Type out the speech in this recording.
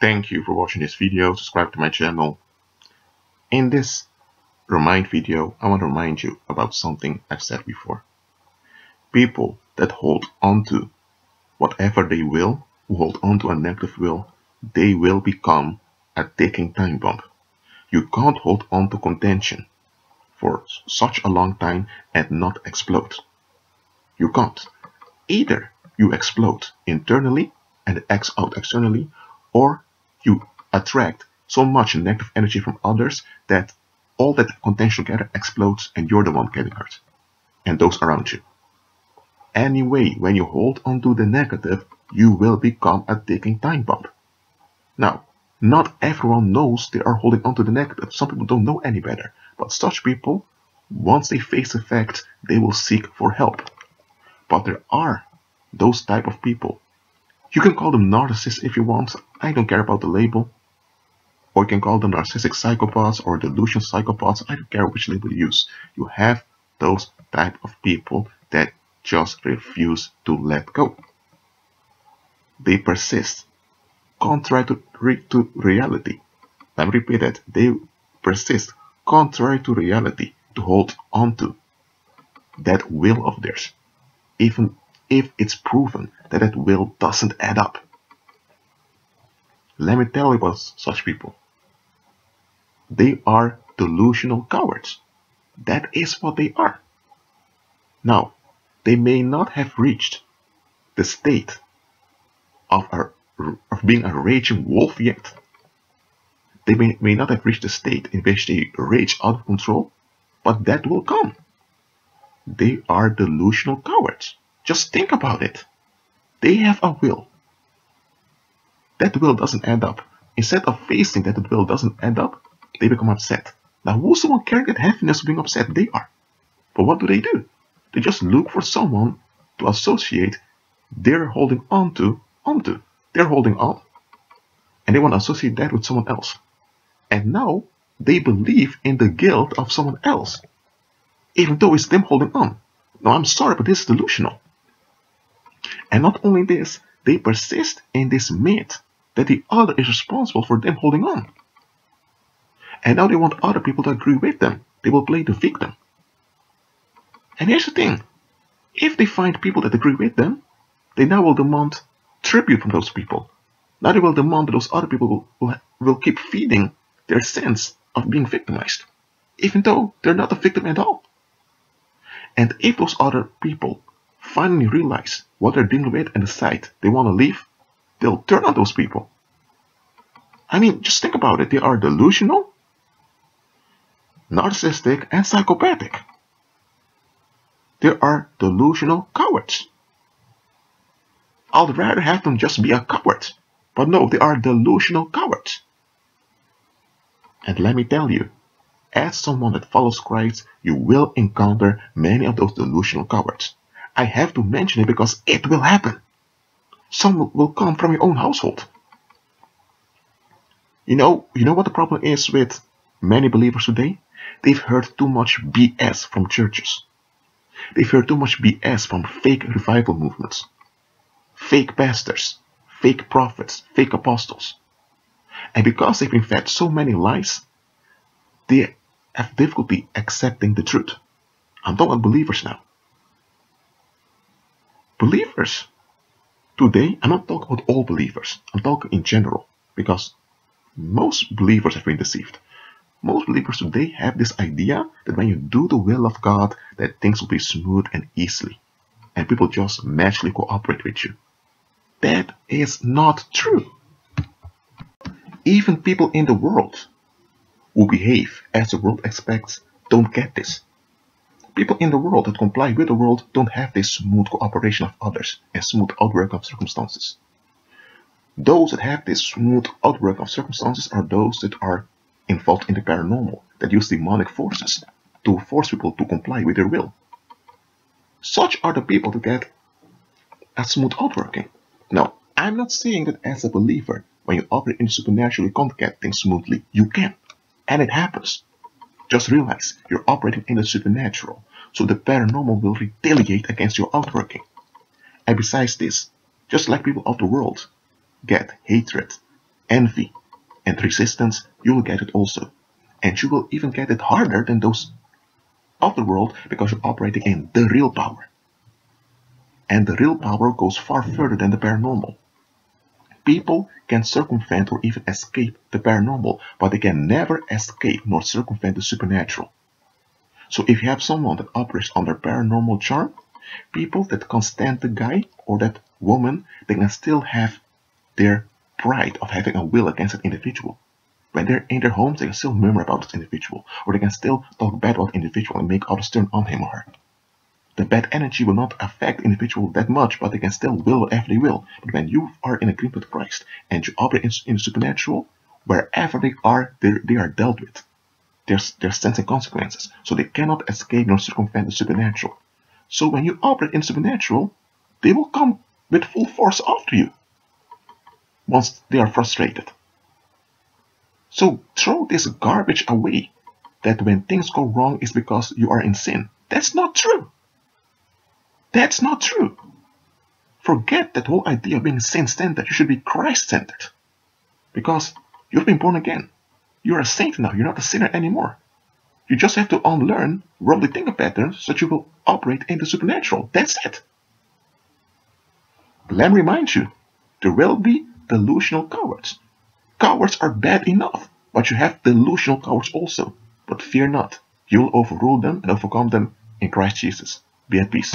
Thank you for watching this video. Subscribe to my channel. In this remind video, I want to remind you about something I've said before. People that hold on to whatever they will, who hold on to a negative will, they will become a ticking time bomb. You can't hold on to contention for such a long time and not explode. You can't. Either you explode internally and X out externally, or you attract so much negative energy from others that all that contention together explodes and you're the one getting hurt, and those around you. Anyway, when you hold on to the negative, you will become a ticking time bomb. Now, not everyone knows they are holding on to the negative. Some people don't know any better, but such people, once they face the fact, they will seek for help. But there are those type of people. You can call them narcissists if you want. I don't care about the label. Or you can call them narcissistic psychopaths or delusional psychopaths. I don't care which label you use. You have those type of people that just refuse to let go. They persist, contrary to reality. Let me repeat that. They persist, contrary to reality, to hold on to that will of theirs, even if it's proven that that will doesn't add up. Let me tell you about such people. They are delusional cowards. That is what they are. Now, they may not have reached the state of being a raging wolf yet. They may not have reached the state in which they rage out of control, but that will come. They are delusional cowards. Just think about it. They have a will. That will doesn't add up. Instead of facing that the will doesn't add up, they become upset. Now, who's the one carrying that heaviness of being upset? They are. But what do? They just look for someone to associate their holding onto. They're holding on. And they want to associate that with someone else. And now they believe in the guilt of someone else, even though it's them holding on. Now, I'm sorry, but this is delusional. And not only this, they persist in this myth that the other is responsible for them holding on. And now they want other people to agree with them. They will play the victim. And here's the thing. If they find people that agree with them, they now will demand tribute from those people. Now they will demand that those other people will keep feeding their sense of being victimized, even though they're not a victim at all. And if those other people finally realize what they're dealing with and decide they want to leave, they'll turn on those people. I mean, just think about it. They are delusional, narcissistic, and psychopathic. They are delusional cowards. I'd rather have them just be a coward. But no, they are delusional cowards. And let me tell you, as someone that follows Christ, you will encounter many of those delusional cowards. I have to mention it because it will happen. Some will come from your own household. You know what the problem is with many believers today? They've heard too much BS from churches. They've heard too much BS from fake revival movements, fake pastors, fake prophets, fake apostles. And because they've been fed so many lies, they have difficulty accepting the truth. I'm talking about believers now. Believers today, I'm not talking about all believers. I'm talking in general, because most believers have been deceived. Most believers today have this idea that when you do the will of God, that things will be smooth and easily, and people just magically cooperate with you. That is not true. Even people in the world who behave as the world expects don't get this. People in the world that comply with the world don't have this smooth cooperation of others and smooth outwork of circumstances. Those that have this smooth outwork of circumstances are those that are involved in the paranormal, that use demonic forces to force people to comply with their will. Such are the people that get a smooth outworking. Now, I'm not saying that as a believer, when you operate in the supernatural, you can't get things smoothly. You can. And it happens. Just realize you're operating in the supernatural, so the paranormal will retaliate against your outworking. And besides this, just like people of the world get hatred, envy, and resistance, you will get it also. And you will even get it harder than those of the world because you're operating in the real power. And the real power goes far further than the paranormal. People can circumvent or even escape the paranormal, but they can never escape nor circumvent the supernatural. So if you have someone that operates under paranormal charm, people that can't stand the guy or that woman, they can still have their pride of having a will against that individual. When they're in their homes, they can still murmur about this individual, or they can still talk bad about the individual and make others turn on him or her. The bad energy will not affect the individual that much, but they can still will whatever they will. But when you are in agreement with Christ and you operate in the supernatural, wherever they are dealt with. There's sense and consequences, so they cannot escape nor circumvent the supernatural. So when you operate in supernatural, they will come with full force after you once they are frustrated. So throw this garbage away that when things go wrong is because you are in sin. That's not true. That's not true. Forget that whole idea of being sin-centered. You should be Christ-centered. Because you've been born again. You're a saint now. You're not a sinner anymore. You just have to unlearn worldly thinking patterns so that you will operate in the supernatural. That's it. Let me remind you, there will be delusional cowards. Cowards are bad enough, but you have delusional cowards also. But fear not, you will overrule them and overcome them in Christ Jesus. Be at peace.